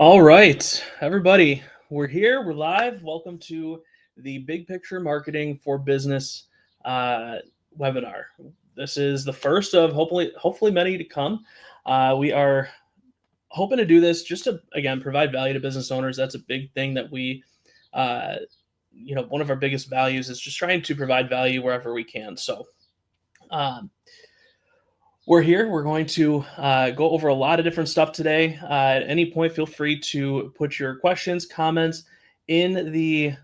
All right, everybody, we're here. We're live. Welcome to the Big Picture Marketing for Business webinar. This is the first of hopefully many to come. We are hoping to do this just to, again, provide value to business owners. That's a big thing that we, one of our biggest values is just trying to provide value wherever we can. So we're here. We're going to go over a lot of different stuff today. At any point, feel free to put your questions, comments in the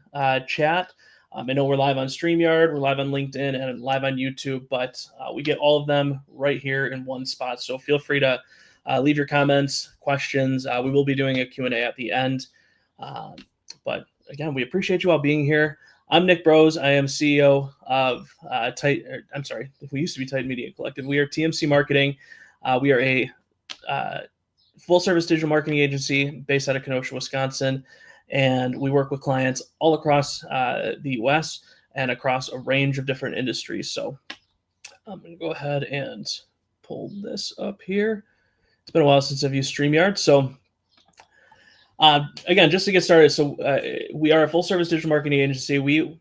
chat. I know we're live on StreamYard, we're live on LinkedIn, and live on YouTube, but we get all of them right here in one spot. So feel free to leave your comments, questions. We will be doing a Q&A at the end. But again, we appreciate you all being here. I'm Nick Brose. I am CEO of we used to be Titan Media Collective. We are TMC Marketing. We are a full-service digital marketing agency based out of Kenosha, Wisconsin, and we work with clients all across the U.S. and across a range of different industries. So I'm going to go ahead and pull this up here. It's been a while since I've used StreamYard, so again, just to get started, so we are a full-service digital marketing agency. We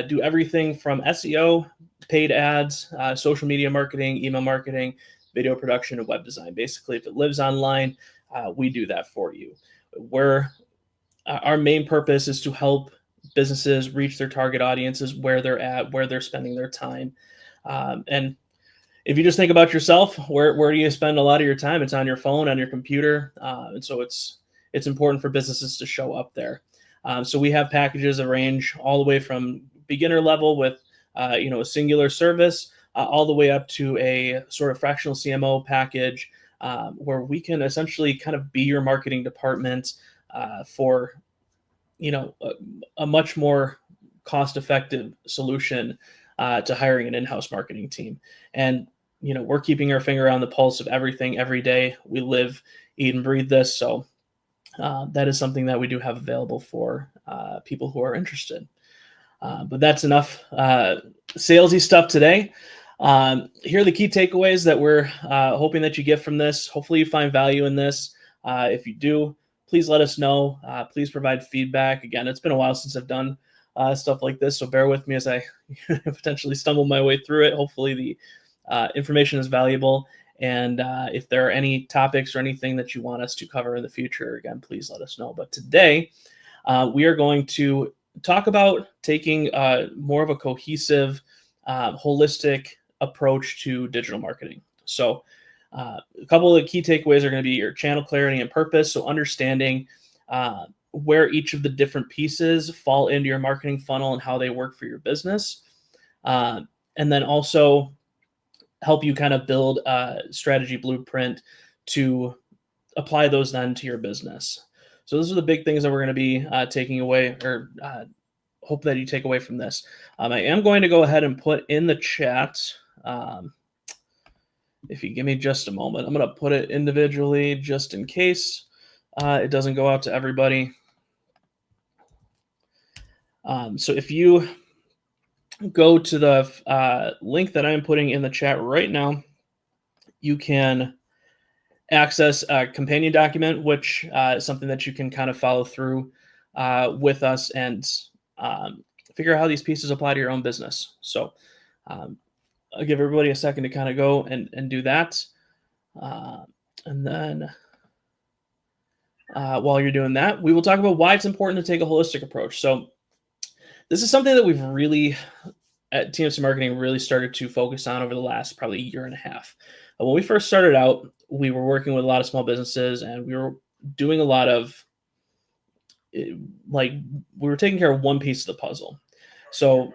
do everything from SEO, paid ads, social media marketing, email marketing, video production, and web design. Basically, if it lives online, we do that for you. Our main purpose is to help businesses reach their target audiences where they're at, where they're spending their time. And if you just think about yourself, where do you spend a lot of your time? It's on your phone, on your computer, and so it's important for businesses to show up there. So we have packages that range all the way from beginner level with a singular service, all the way up to a sort of fractional CMO package, where we can essentially kind of be your marketing department for a much more cost-effective solution to hiring an in-house marketing team. And we're keeping our finger on the pulse of everything every day. We live, eat, and breathe this. So that is something that we do have available for people who are interested. But that's enough salesy stuff today. Here are the key takeaways that we're hoping that you get from this. Hopefully you find value in this. If you do, please let us know. Please provide feedback. Again, it's been a while since I've done stuff like this, so bear with me as I potentially stumble my way through it. Hopefully the information is valuable. And if there are any topics or anything that you want us to cover in the future, again, please let us know. But today, we are going to talk about taking more of a cohesive, holistic approach to digital marketing. So a couple of key takeaways are going to be your channel clarity and purpose. So understanding where each of the different pieces fall into your marketing funnel and how they work for your business. And then also help you kind of build a strategy blueprint to apply those then to your business. So those are the big things that we're going to be taking away, or hope that you take away from this. I am going to go ahead and put in the chat, if you give me just a moment, I'm going to put it individually just in case it doesn't go out to everybody. So if you go to the link that I'm putting in the chat right now, you can access a companion document, which is something that you can kind of follow through with us and figure out how these pieces apply to your own business. So I'll give everybody a second to kind of go and do that. And then while you're doing that, we will talk about why it's important to take a holistic approach. So this is something that we've really, at TMC Marketing, really started to focus on over the last probably year and a half. When we first started out, we were working with a lot of small businesses, and we were doing a lot of, we were taking care of one piece of the puzzle. So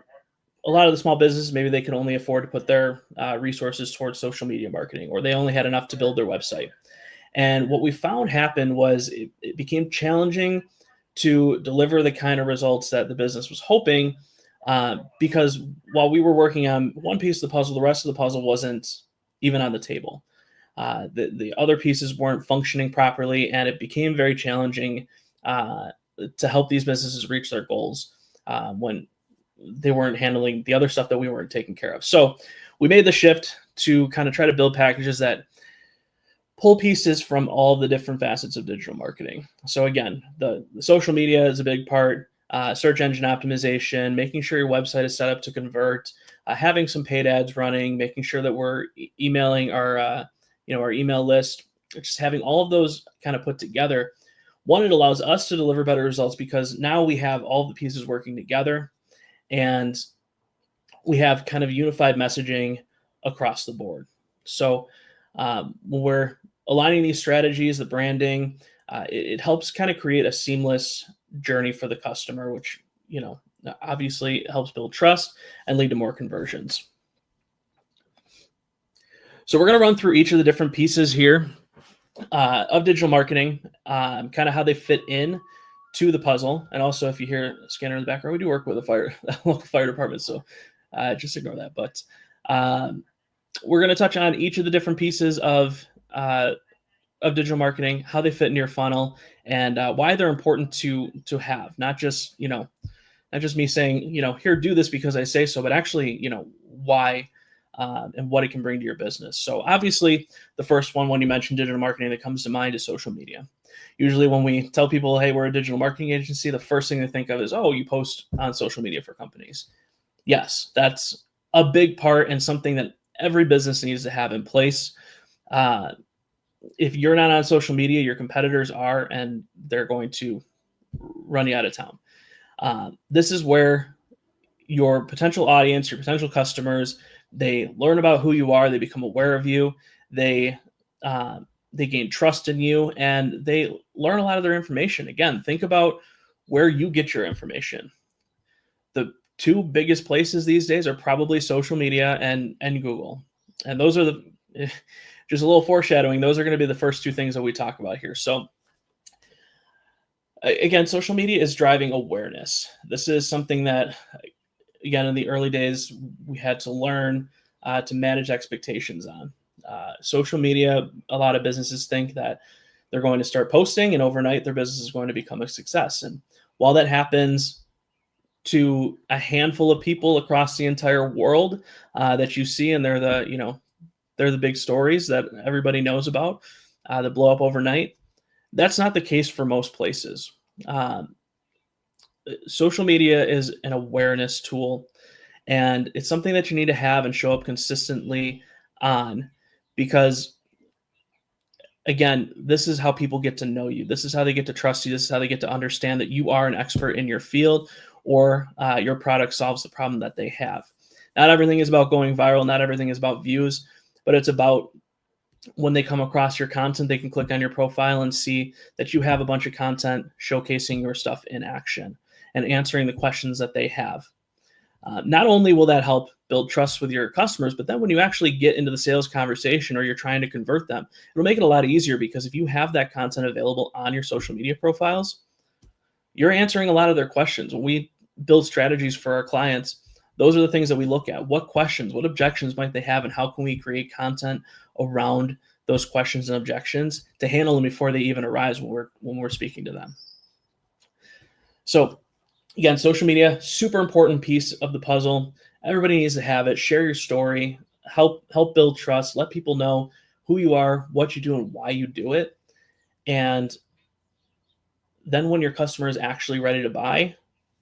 a lot of the small businesses, maybe they could only afford to put their resources towards social media marketing, or they only had enough to build their website. And what we found happened was it became challenging to deliver the kind of results that the business was hoping, because while we were working on one piece of the puzzle, the rest of the puzzle wasn't even on the table. The other pieces weren't functioning properly, and it became very challenging to help these businesses reach their goals when they weren't handling the other stuff that we weren't taking care of. So we made the shift to kind of try to build packages that pull pieces from all the different facets of digital marketing. So again, the social media is a big part, search engine optimization, making sure your website is set up to convert, having some paid ads running, making sure that we're emailing our email list, just having all of those kind of put together. One, it allows us to deliver better results because now we have all the pieces working together, and we have kind of unified messaging across the board. So when we're aligning these strategies, the branding, it helps kind of create a seamless journey for the customer, which, obviously helps build trust and lead to more conversions. So we're going to run through each of the different pieces here of digital marketing, kind of how they fit in to the puzzle. And also, if you hear a scanner in the background, we do work with a local fire department, so just ignore that. But we're going to touch on each of the different pieces of digital marketing, how they fit into your funnel, and why they're important to have. Not just me saying, here, do this because I say so, but actually, why and what it can bring to your business. So obviously, the first one, when you mention digital marketing, that comes to mind is social media. Usually when we tell people, hey, we're a digital marketing agency, the first thing they think of is, oh, you post on social media for companies. Yes, that's a big part and something that every business needs to have in place. If you're not on social media, your competitors are, and they're going to run you out of town. This is where your potential audience, your potential customers, they learn about who you are, they become aware of you, they gain trust in you, and they learn a lot of their information. Again, think about where you get your information. The two biggest places these days are probably social media and Google. And those are the just a little foreshadowing. Those are going to be the first two things that we talk about here. So again, social media is driving awareness. This is something that, again, in the early days, we had to learn to manage expectations on. Social media, a lot of businesses think that they're going to start posting and overnight their business is going to become a success. And while that happens to a handful of people across the entire world that you see, and they're the big stories that everybody knows about that blow up overnight, that's not the case for most places. Um, Social media is an awareness tool, and it's something that you need to have and show up consistently on, because again, this is how people get to know you. This is how they get to trust you. This is how they get to understand that you are an expert in your field, or your product solves the problem that they have. Not everything is about going viral. Not everything is about views, but it's about when they come across your content, they can click on your profile and see that you have a bunch of content showcasing your stuff in action and answering the questions that they have. Not only will that help build trust with your customers, but then when you actually get into the sales conversation or you're trying to convert them, it'll make it a lot easier, because if you have that content available on your social media profiles, you're answering a lot of their questions. When we build strategies for our clients, those are the things that we look at. What questions, what objections might they have, and how can we create content around those questions and objections to handle them before they even arise when we're speaking to them. So again, social media, super important piece of the puzzle. Everybody needs to have it. Share your story, help build trust, let people know who you are, what you do, and why you do it. And then when your customer is actually ready to buy,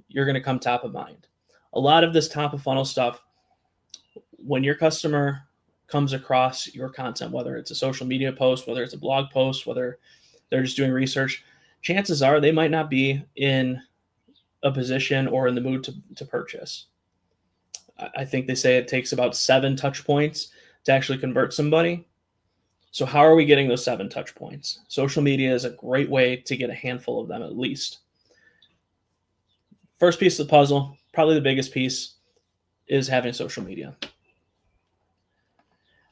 you're going to come top of mind. A lot of this top of funnel stuff, when your customer comes across your content, whether it's a social media post, whether it's a blog post, whether they're just doing research, chances are they might not be in a position or in the mood to purchase. I think they say it takes about 7 touch points to actually convert somebody. So how are we getting those 7 touch points? Social media is a great way to get a handful of them at least. First piece of the puzzle, probably the biggest piece, is having social media.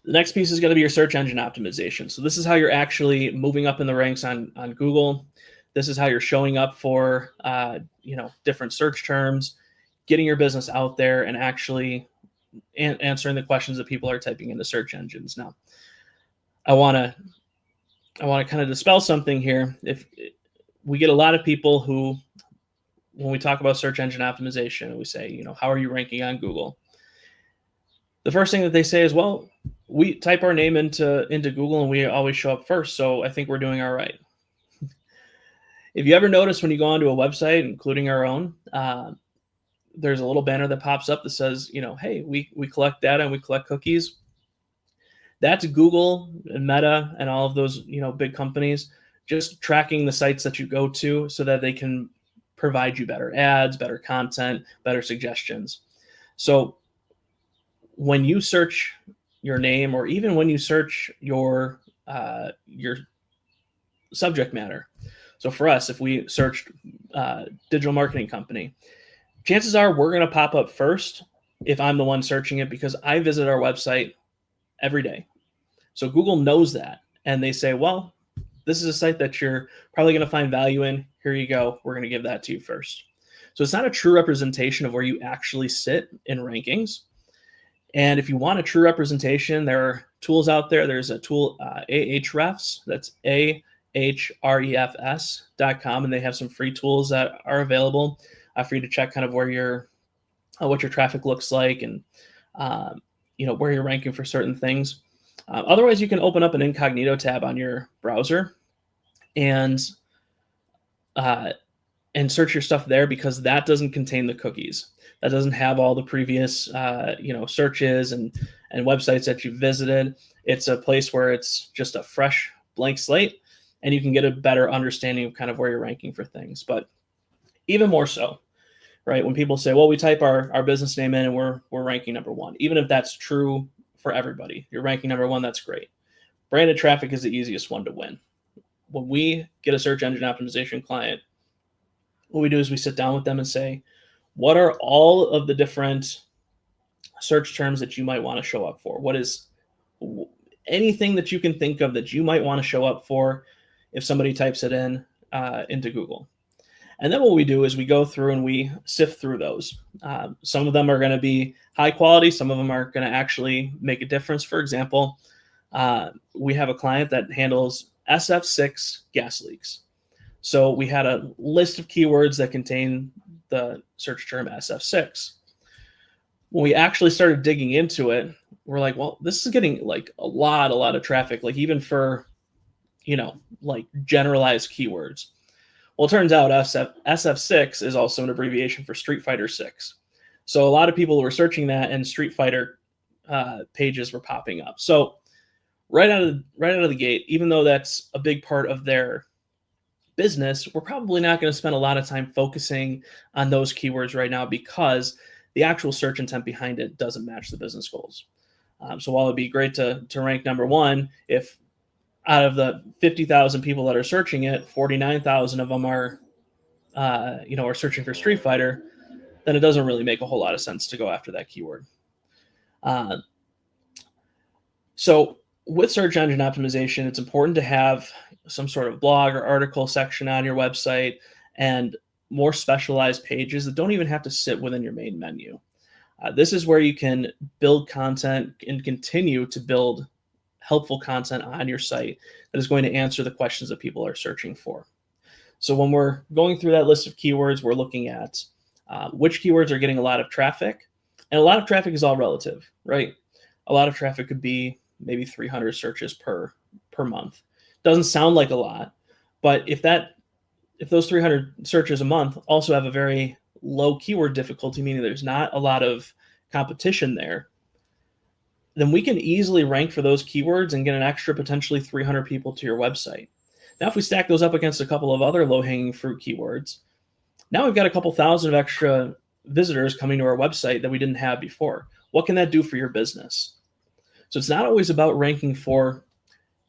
The next piece is going to be your search engine optimization. So this is how you're actually moving up in the ranks on Google. This is how you're showing up for different search terms, getting your business out there, and actually answering the questions that people are typing into search engines. Now, I want to kind of dispel something here. If we get a lot of people who, when we talk about search engine optimization, we say, how are you ranking on Google? The first thing that they say is, well, we type our name into Google and we always show up first, so I think we're doing all right. If you ever notice when you go onto a website, including our own, there's a little banner that pops up that says, hey, we collect data and we collect cookies. That's Google and Meta and all of those, big companies just tracking the sites that you go to so that they can provide you better ads, better content, better suggestions. So when you search your name, or even when you search your subject matter. So for us, if we searched digital marketing company, chances are we're going to pop up first if I'm the one searching it, because I visit our website every day. So Google knows that, and they say, well, this is a site that you're probably going to find value in. Here you go. We're going to give that to you first. So it's not a true representation of where you actually sit in rankings. And if you want a true representation, there are tools out there. There's a tool, Ahrefs, that's ahrefs.com, and they have some free tools that are available for you to check kind of where what your traffic looks like, and where you're ranking for certain things. Otherwise, you can open up an incognito tab on your browser and search your stuff there, because that doesn't contain the cookies. That doesn't have all the previous, searches and websites that you've visited. It's a place where it's just a fresh blank slate, and you can get a better understanding of kind of where you're ranking for things. But even more so, right, when people say, well, we type our business name in and we're ranking number 1, even if that's true for everybody, you're ranking number 1, that's great. Branded traffic is the easiest one to win. When we get a search engine optimization client, what we do is we sit down with them and say, what are all of the different search terms that you might want to show up for? What is anything that you can think of that you might want to show up for if somebody types it in into Google? And then what we do is we go through and we sift through those. Some of them are going to be high quality. Some of them are going to actually make a difference. For example, we have a client that handles SF6 gas leaks. So we had a list of keywords that contain the search term SF6. When we actually started digging into it, we're like, well, this is getting like a lot of traffic, like even for, like generalized keywords. Well, it turns out SF6 is also an abbreviation for Street Fighter 6. So a lot of people were searching that, and Street Fighter pages were popping up. So right out of the gate, even though that's a big part of their business, we're probably not going to spend a lot of time focusing on those keywords right now because the actual search intent behind it doesn't match the business goals. So while it'd be great to rank number one, if out of the 50,000 people that are searching it, 49,000 of them are searching for Street Fighter, then it doesn't really make a whole lot of sense to go after that keyword. So with search engine optimization, it's important to have some sort of blog or article section on your website and more specialized pages that don't even have to sit within your main menu. This is where you can build content and continue to build helpful content on your site that is going to answer the questions that people are searching for. So when we're going through that list of keywords, we're looking at which keywords are getting a lot of traffic. And a lot of traffic is all relative, right? A lot of traffic could be maybe 300 searches per month. Doesn't sound like a lot, but if those 300 searches a month also have a very low keyword difficulty, meaning there's not a lot of competition there, then we can easily rank for those keywords and get an extra potentially 300 people to your website. Now, if we stack those up against a couple of other low-hanging fruit keywords, now we've got a couple thousand of extra visitors coming to our website that we didn't have before. What can that do for your business? So it's not always about ranking for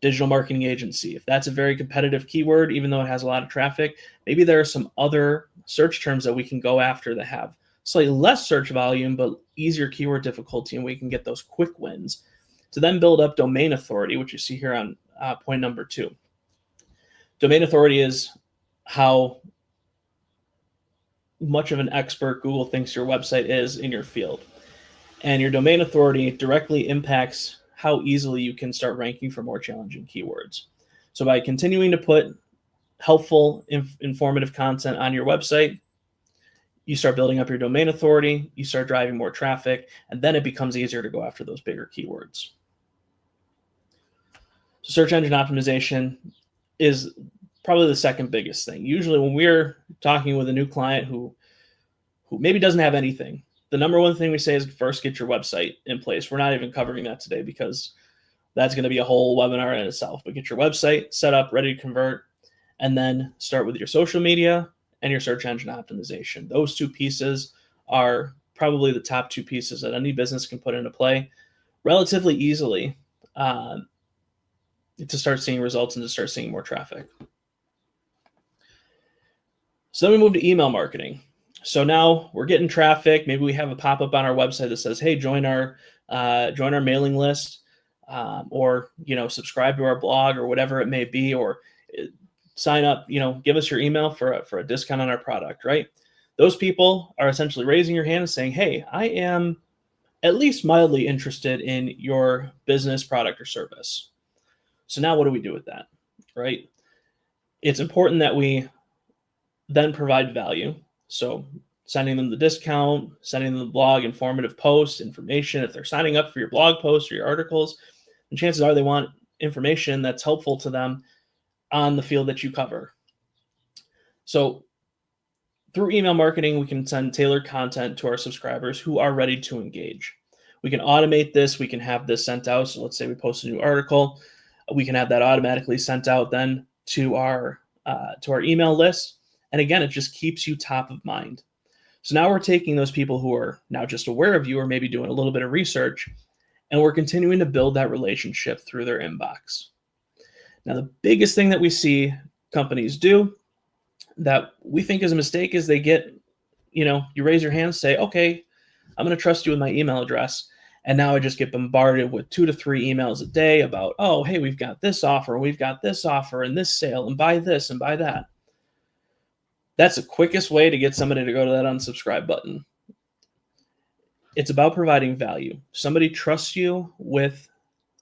digital marketing agency. If that's a very competitive keyword, even though it has a lot of traffic, maybe there are some other search terms that we can go after that have slightly less search volume, but easier keyword difficulty, and we can get those quick wins to then build up domain authority, which you see here on point number 2. Domain authority is how much of an expert Google thinks your website is in your field. And your domain authority directly impacts how easily you can start ranking for more challenging keywords. So by continuing to put helpful, informative content on your website, you start building up your domain authority, you start driving more traffic, and then it becomes easier to go after those bigger keywords. So search engine optimization is probably the second biggest thing. Usually when we're talking with a new client who maybe doesn't have anything, the number one thing we say is first get your website in place. We're not even covering that today because that's going to be a whole webinar in itself. But get your website set up, ready to convert, and then start with your social media and your search engine optimization. Those two pieces are probably the top two pieces that any business can put into play relatively easily to start seeing results and to start seeing more traffic. So then we move to email marketing. So now we're getting traffic. Maybe we have a pop-up on our website that says, hey, join our mailing list, or subscribe to our blog, or whatever it may be, or sign up, give us your email for a discount on our product, right? Those people are essentially raising your hand and saying, hey, I am at least mildly interested in your business, product, or service. So now what do we do with that, right? It's important that we then provide value. So sending them the discount, sending them the blog, informative posts, information. If they're signing up for your blog posts or your articles, and chances are they want information that's helpful to them on the field that you cover. So through email marketing, we can send tailored content to our subscribers who are ready to engage. We can automate this. We can have this sent out. So let's say we post a new article. We can have that automatically sent out then to our email list. And again, it just keeps you top of mind. So now we're taking those people who are now just aware of you or maybe doing a little bit of research, and we're continuing to build that relationship through their inbox. Now, the biggest thing that we see companies do that we think is a mistake is they get you raise your hand, say, okay, I'm going to trust you with my email address. And now I just get bombarded with 2 to 3 emails a day about, oh, hey, we've got this offer, and this sale, and buy this and buy that. That's the quickest way to get somebody to go to that unsubscribe button. It's about providing value. Somebody trusts you with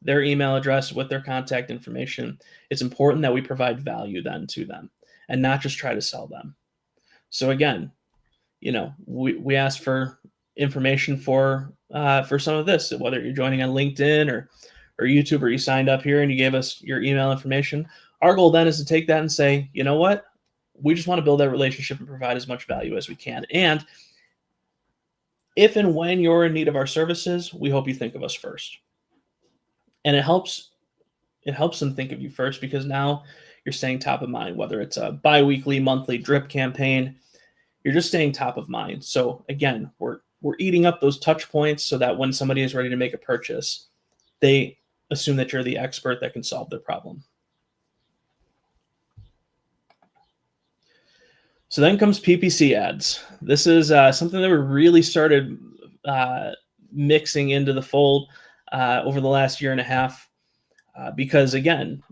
their email address, with their contact information. It's important that we provide value then to them and not just try to sell them. So again, we asked for information for some of this, whether you're joining on LinkedIn or YouTube, or you signed up here and you gave us your email information. Our goal then is to take that and say, you know what? We just want to build that relationship and provide as much value as we can. And if and when you're in need of our services, we hope you think of us first. And it helps them think of you first, because now you're staying top of mind, whether it's a bi-weekly, monthly drip campaign, you're just staying top of mind. So again, we're eating up those touch points so that when somebody is ready to make a purchase, they assume that you're the expert that can solve their problem. So then comes PPC ads. This is something that we really started mixing into the fold over the last year and a half, because again,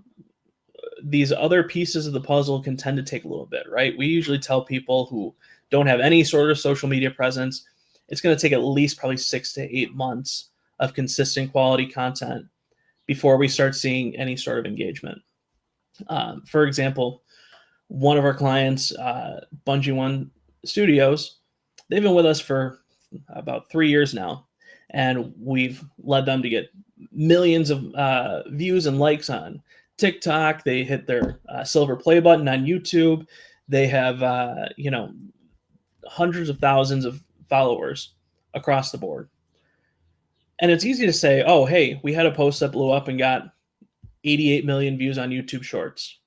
these other pieces of the puzzle can tend to take a little bit, right? We usually tell people who don't have any sort of social media presence, it's going to take at least probably 6 to 8 months of consistent quality content before we start seeing any sort of engagement. For example, one of our clients, Bungee One Studios, they've been with us for about 3 years now, and we've led them to get millions of views and likes on TikTok. They hit their silver play button on YouTube. They have hundreds of thousands of followers across the board. And it's easy to say, oh, hey, we had a post that blew up and got 88 million views on YouTube Shorts,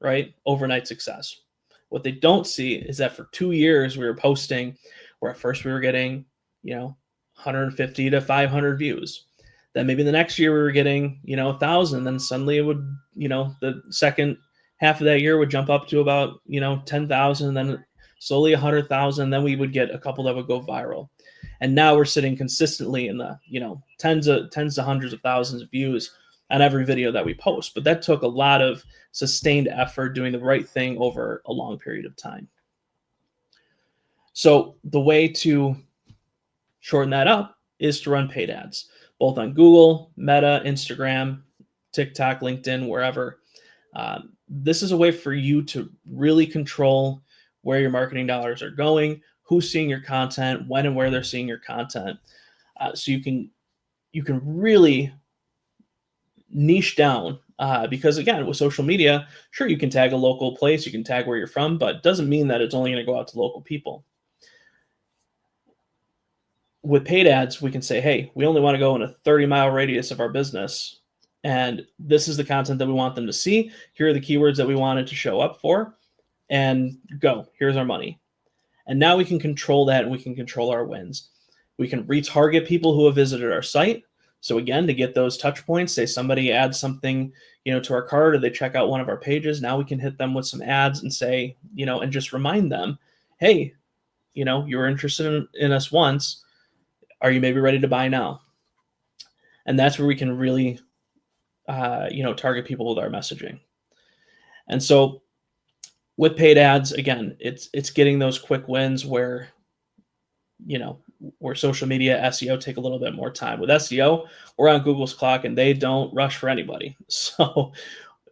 right? Overnight success. What they don't see is that for 2 years we were posting where at first we were getting, 150 to 500 views. Then maybe the next year we were getting, 1,000. Then suddenly it would, the second half of that year would jump up to about, 10,000. Then slowly 100,000. Then we would get a couple that would go viral. And now we're sitting consistently in the, tens to hundreds of thousands of views on every video that we post. But that took a lot of sustained effort, doing the right thing over a long period of time. So the way to shorten that up is to run paid ads, both on Google, Meta, Instagram, TikTok, LinkedIn, wherever. This is a way for you to really control where your marketing dollars are going, who's seeing your content, when and where they're seeing your content. So you can really niche down, because again, with social media, sure, you can tag a local place, you can tag where you're from, but it doesn't mean that it's only going to go out to local people. With paid ads, we can say, hey, we only want to go in a 30-mile radius of our business, and this is the content that we want them to see. Here are the keywords that we wanted to show up for, and go. Here's our money. And now we can control that, and we can control our wins. We can retarget people who have visited our site. So again, to get those touch points, say somebody adds something, to our cart, or they check out one of our pages. Now we can hit them with some ads and say, and just remind them, hey, you were interested in us once. Are you maybe ready to buy now? And that's where we can really, target people with our messaging. And so with paid ads, again, it's getting those quick wins where, where social media SEO take a little bit more time. With SEO, we're on Google's clock and they don't rush for anybody. So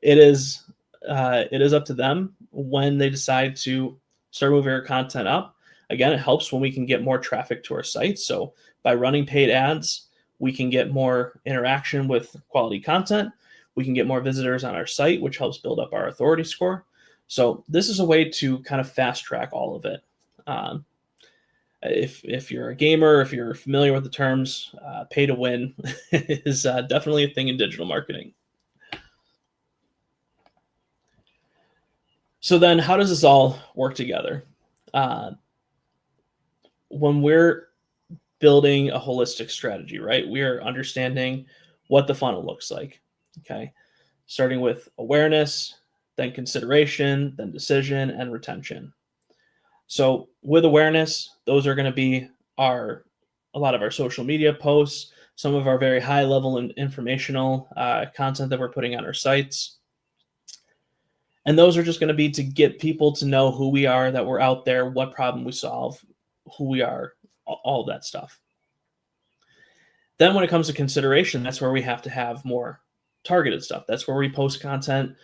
it is up to them when they decide to start moving our content up. Again, it helps when we can get more traffic to our site. So by running paid ads, we can get more interaction with quality content. We can get more visitors on our site, which helps build up our authority score. So this is a way to kind of fast track all of it. If you're a gamer, if you're familiar with the terms, pay to win is definitely a thing in digital marketing. So then how does this all work together? When we're building a holistic strategy, right, we are understanding what the funnel looks like, okay? Starting with awareness, then consideration, then decision, and retention. So with awareness, those are going to be a lot of our social media posts, some of our very high level and informational content that we're putting on our sites. And those are just going to be to get people to know who we are, that we're out there, what problem we solve, who we are, all of that stuff. Then when it comes to consideration, that's where we have to have more targeted stuff. That's where we post content,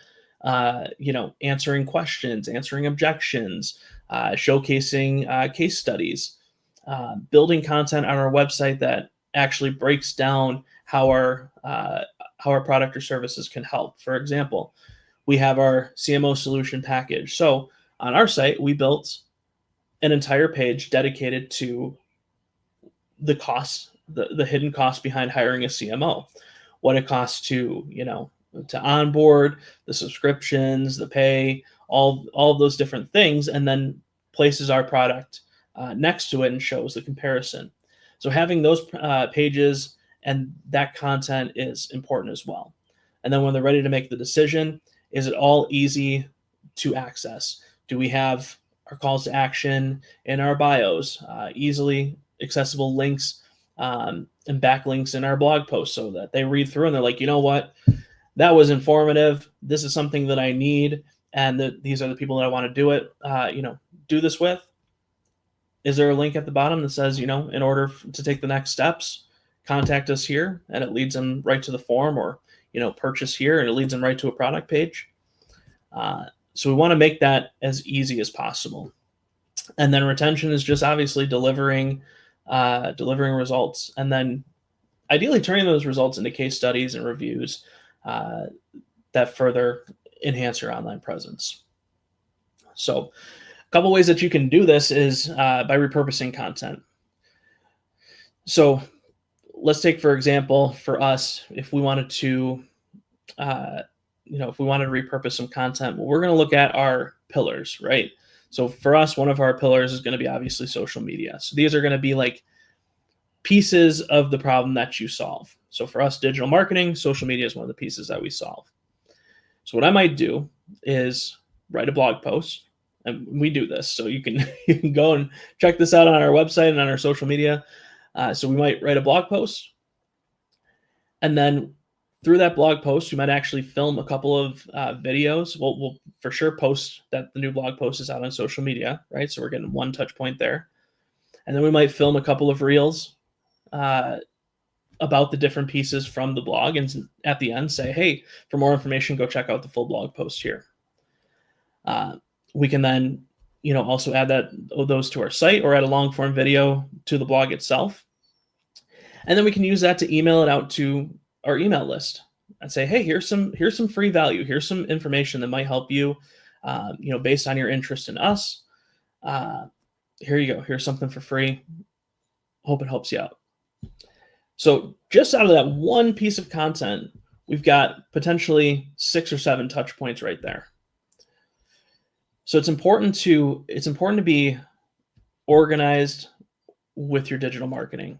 answering questions, answering objections, showcasing case studies, building content on our website that actually breaks down how our product or services can help. For example, we have our CMO solution package. So on our site, we built an entire page dedicated to the costs, the hidden costs behind hiring a CMO, what it costs to onboard, the subscriptions, the pay, all of those different things, and then places our product next to it and shows the comparison. So having those pages and that content is important as well. And then when they're ready to make the decision, is it all easy to access? Do we have our calls to action in our bios, easily accessible links and backlinks in our blog posts so that they read through and they're like, you know what, that was informative. This is something that I need, and these are the people that I want to do it. Do this with. Is there a link at the bottom that says, in order to take the next steps, contact us here, and it leads them right to the form, or purchase here, and it leads them right to a product page. So we want to make that as easy as possible. And then retention is just obviously delivering results, and then ideally turning those results into case studies and reviews that further enhance your online presence. So a couple ways that you can do this is by repurposing content. So let's take, for example, for us, if we wanted to repurpose some content, well, we're going to look at our pillars, right? So for us, one of our pillars is going to be obviously social media. So these are going to be like pieces of the problem that you solve. So for us, digital marketing, social media is one of the pieces that we solve. So what I might do is write a blog post, and we do this. So you can go and check this out on our website and on our social media. So we might write a blog post, and then through that blog post, we might actually film a couple of videos. We'll for sure post that the new blog post is out on social media, right? So we're getting one touch point there. And then we might film a couple of reels about the different pieces from the blog. And at the end say, hey, for more information, go check out the full blog post here. We can then, also add those to our site, or add a long form video to the blog itself. And then we can use that to email it out to our email list and say, hey, here's some free value. Here's some information that might help you, based on your interest in us. Here you go. Here's something for free. Hope it helps you out. So just out of that one piece of content, we've got potentially 6 or 7 touch points right there. So it's important to be organized with your digital marketing.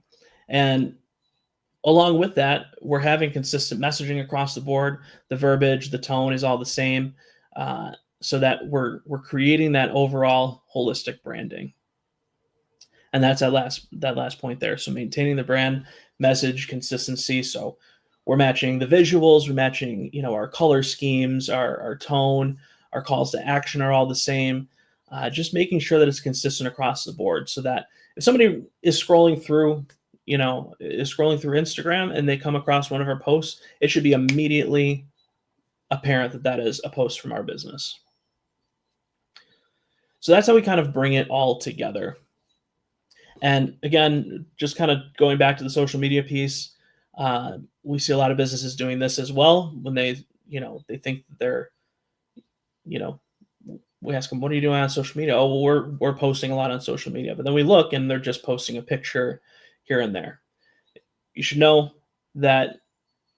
And along with that, we're having consistent messaging across the board. The verbiage, the tone is all the same, so that we're creating that overall holistic branding. And that's that last point there. So maintaining the brand message consistency. So we're matching the visuals, we're matching, our color schemes, our tone, our calls to action are all the same. Just making sure that it's consistent across the board, so that if somebody is scrolling through Instagram and they come across one of our posts, it should be immediately apparent that is a post from our business. So that's how we kind of bring it all together. And again, just kind of going back to the social media piece, we see a lot of businesses doing this as well. When they think that they're, we ask them, what are you doing on social media? Oh, well, we're posting a lot on social media. But then we look and they're just posting a picture here and there. You should know that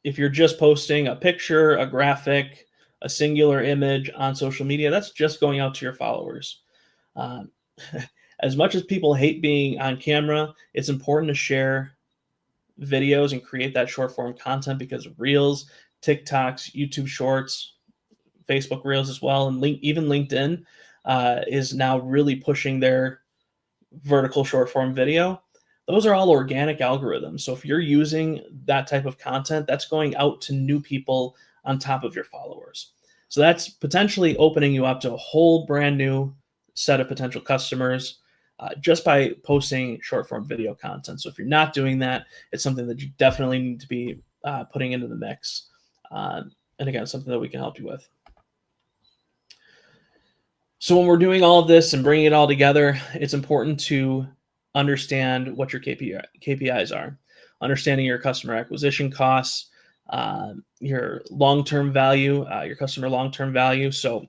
if you're just posting a picture, a graphic, a singular image on social media, that's just going out to your followers. As much as people hate being on camera, it's important to share videos and create that short form content, because Reels, TikToks, YouTube Shorts, Facebook Reels as well, and even LinkedIn, is now really pushing their vertical short form video. Those are all organic algorithms. So if you're using that type of content, that's going out to new people on top of your followers. So that's potentially opening you up to a whole brand new set of potential customers just by posting short form video content. So if you're not doing that, it's something that you definitely need to be putting into the mix. And again, something that we can help you with. So when we're doing all of this and bringing it all together, it's important to understand what your KPIs are. Understanding your customer acquisition costs, your long-term value, your customer long-term value. So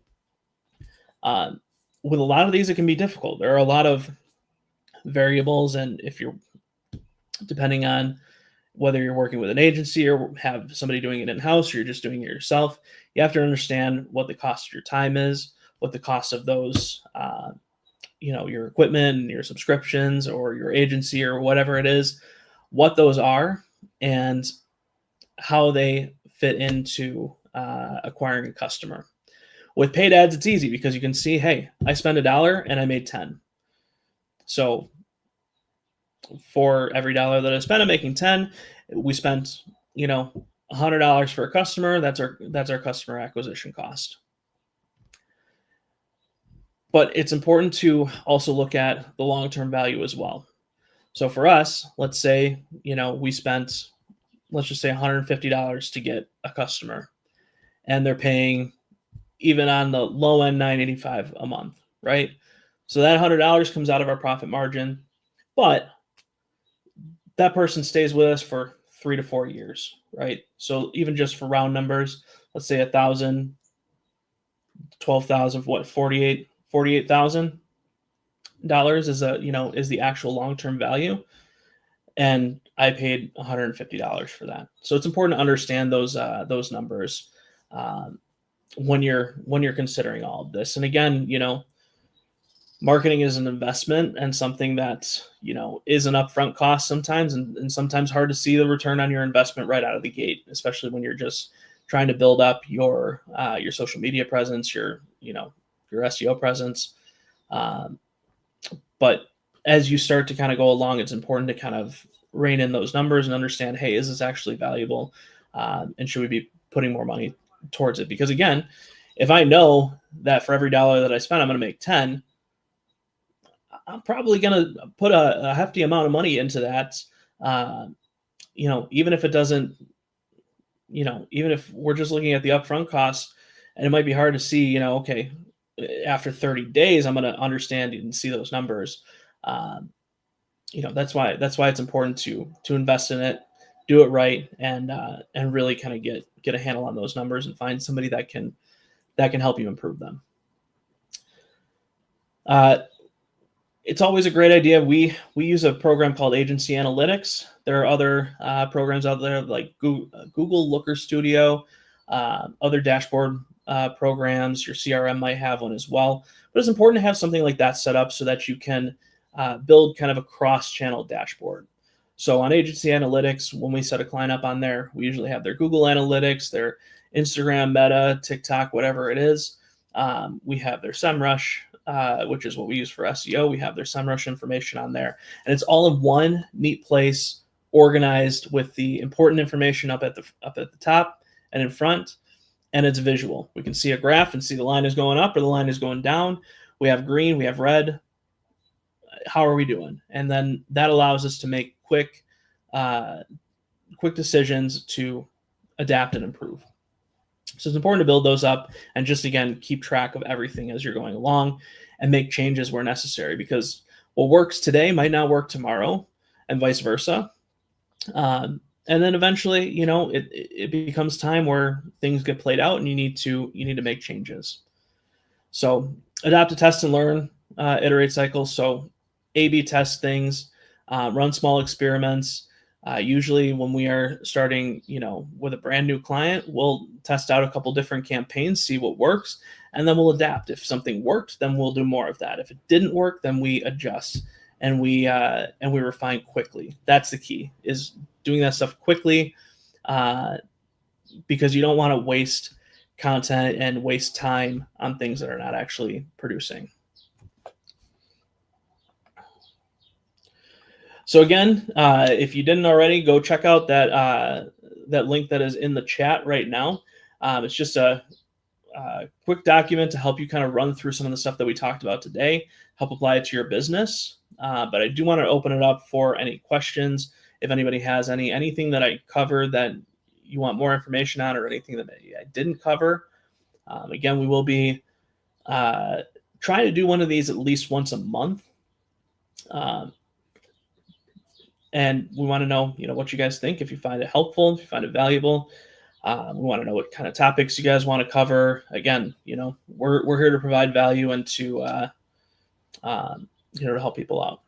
with a lot of these, it can be difficult. There are a lot of variables, and if you're depending on whether you're working with an agency or have somebody doing it in-house or you're just doing it yourself, you have to understand what the cost of your time is, what the cost of those, your equipment and your subscriptions or your agency or whatever it is, what those are and how they fit into acquiring a customer. With paid ads, it's easy because you can see, hey, I spent $1 and I made 10. So for every dollar that I spent, I'm making 10. We spent, $100 for a customer. That's our customer acquisition cost. But it's important to also look at the long-term value as well. So for us, let's say, we spent, let's just say $150 to get a customer, and they're paying even on the low end $9.85 a month, right? So that $100 comes out of our profit margin, but that person stays with us for 3 to 4 years, right? So even just for round numbers, let's say 1,000, 12,000, what, $48,000 is is the actual long-term value, and I paid $150 for that. So it's important to understand those numbers when you're considering all of this. And again, marketing is an investment and something that is an upfront cost sometimes, and sometimes hard to see the return on your investment right out of the gate, especially when you're just trying to build up your social media presence, your SEO presence. But as you start to kind of go along, it's important to kind of rein in those numbers and understand, hey, is this actually valuable? And should we be putting more money towards it? Because again, if I know that for every dollar that I spend, I'm going to make 10, I'm probably going to put a hefty amount of money into that. Even if it doesn't, even if we're just looking at the upfront costs, and it might be hard to see, okay, after 30 days, I'm going to understand and see those numbers. That's why it's important to invest in it, do it right, and really kind of get a handle on those numbers and find somebody that can help you improve them. It's always a great idea. We use a program called Agency Analytics. There are other programs out there like Google Looker Studio, other dashboard programs. Your CRM might have one as well. But it's important to have something like that set up so that you can build kind of a cross-channel dashboard. So on Agency Analytics, when we set a client up on there, we usually have their Google Analytics, their Instagram, Meta, TikTok, whatever it is. We have their SEMrush, which is what we use for SEO. We have their SEMrush information on there, and it's all in one neat place, organized with the important information up at the top and in front, and it's visual. We can see a graph and see the line is going up or the line is going down. We have green, we have red. How are we doing? And then that allows us to make quick decisions to adapt and improve. So it's important to build those up and just, again, keep track of everything as you're going along and make changes where necessary, because what works today might not work tomorrow and vice versa. And then eventually, it becomes time where things get played out and you need to make changes. So adapt to test and learn, iterate cycles. So A/B test things, run small experiments. Usually when we are starting, with a brand new client, we'll test out a couple different campaigns, see what works, and then we'll adapt. If something worked, then we'll do more of that. If it didn't work, then we adjust and we refine quickly. That's the key, is doing that stuff quickly, because you don't want to waste content and waste time on things that are not actually producing. So again, if you didn't already, go check out that link that is in the chat right now. It's just a quick document to help you kind of run through some of the stuff that we talked about today, help apply it to your business. But I do want to open it up for any questions. If anybody has anything that I covered that you want more information on, or anything that I didn't cover, again, we will be trying to do one of these at least once a month. And we want to know, what you guys think. If you find it helpful, if you find it valuable, we want to know what kind of topics you guys want to cover. Again, we're here to provide value and to to help people out.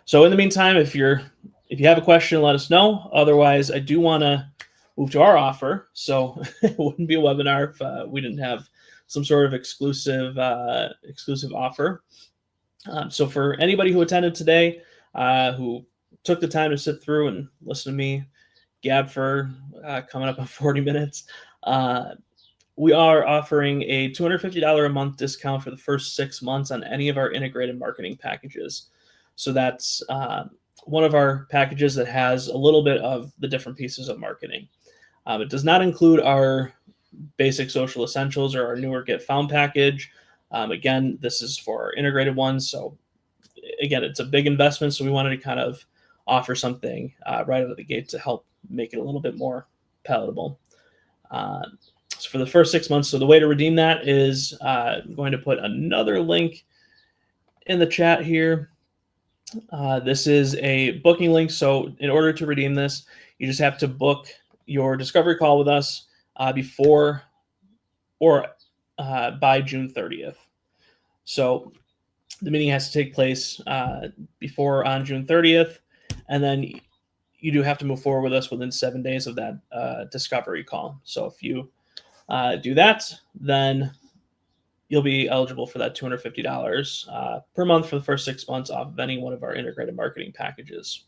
So in the meantime, if you have a question, let us know. Otherwise, I do want to move to our offer. So it wouldn't be a webinar if we didn't have some sort of exclusive offer. So for anybody who attended today, who took the time to sit through and listen to me gab for coming up on 40 minutes, we are offering a $250 a month discount for the first 6 months on any of our integrated marketing packages. So that's one of our packages that has a little bit of the different pieces of marketing. It does not include our basic social essentials or our newer Get Found package. Again, this is for our integrated ones. So again, it's a big investment. So we wanted to kind of offer something right out of the gate to help make it a little bit more palatable. So for the first 6 months, so the way to redeem that is I'm going to put another link in the chat here. This is a booking link. So in order to redeem this, you just have to book your discovery call with us before or by June 30th. So the meeting has to take place before on June 30th, and then you do have to move forward with us within 7 days of that discovery call. So if you do that, then you'll be eligible for that $250 per month for the first 6 months off of any one of our integrated marketing packages.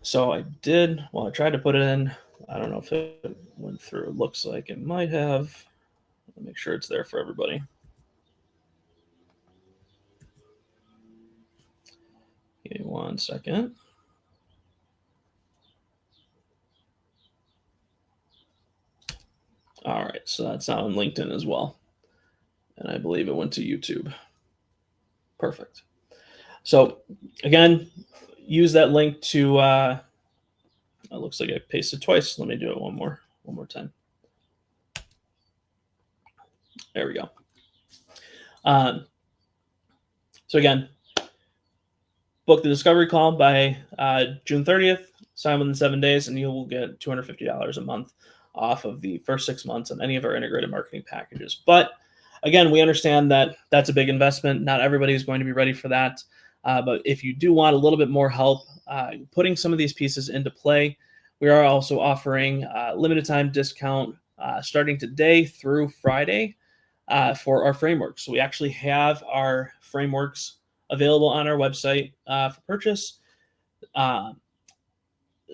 So I tried to put it in. I don't know if it went through. It looks like it might have. I'll make sure it's there for everybody. Give me 1 second. All right, so that's out on LinkedIn as well. And I believe it went to YouTube. Perfect. So again, use that link to, it looks like I pasted twice. Let me do it one more time. There we go. So again, book the discovery call by June 30th, sign within 7 days, and you will get $250 a month off of the first 6 months on any of our integrated marketing packages. But again, we understand that that's a big investment. Not everybody is going to be ready for that. But if you do want a little bit more help putting some of these pieces into play, we are also offering a limited time discount starting today through Friday for our frameworks. So we actually have our frameworks available on our website for purchase.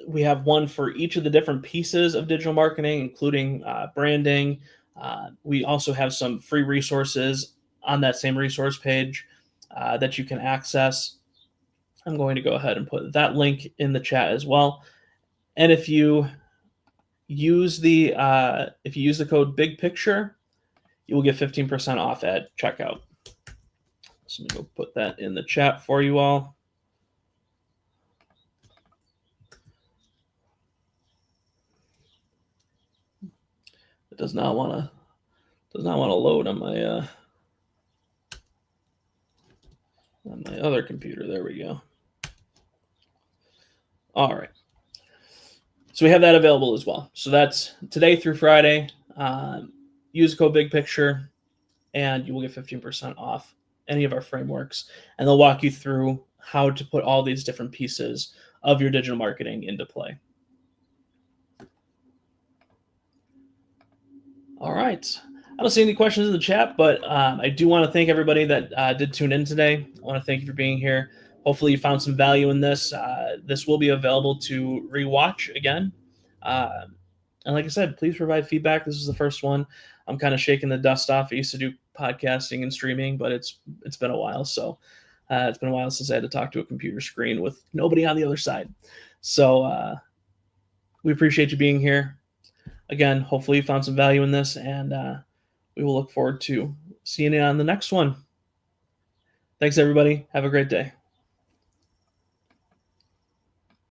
We have one for each of the different pieces of digital marketing, including branding. We also have some free resources on that same resource page that you can access. I'm going to go ahead and put that link in the chat as well. And if you use the code Big Picture, you will get 15% off at checkout. So I'm going to go put that in the chat for you all. It does not want to load on my other computer. There we go. All right. So we have that available as well. So that's today through Friday. Use code Big Picture, and you will get 15% off any of our frameworks. And they'll walk you through how to put all these different pieces of your digital marketing into play. All right. I don't see any questions in the chat, but I do want to thank everybody that did tune in today. I want to thank you for being here. Hopefully you found some value in this. This will be available to rewatch again. And like I said, please provide feedback. This is the first one. I'm kind of shaking the dust off. I used to do podcasting and streaming, but it's been a while. So it's been a while since I had to talk to a computer screen with nobody on the other side. So we appreciate you being here. Again, hopefully you found some value in this, and we will look forward to seeing you on the next one. Thanks, everybody. Have a great day.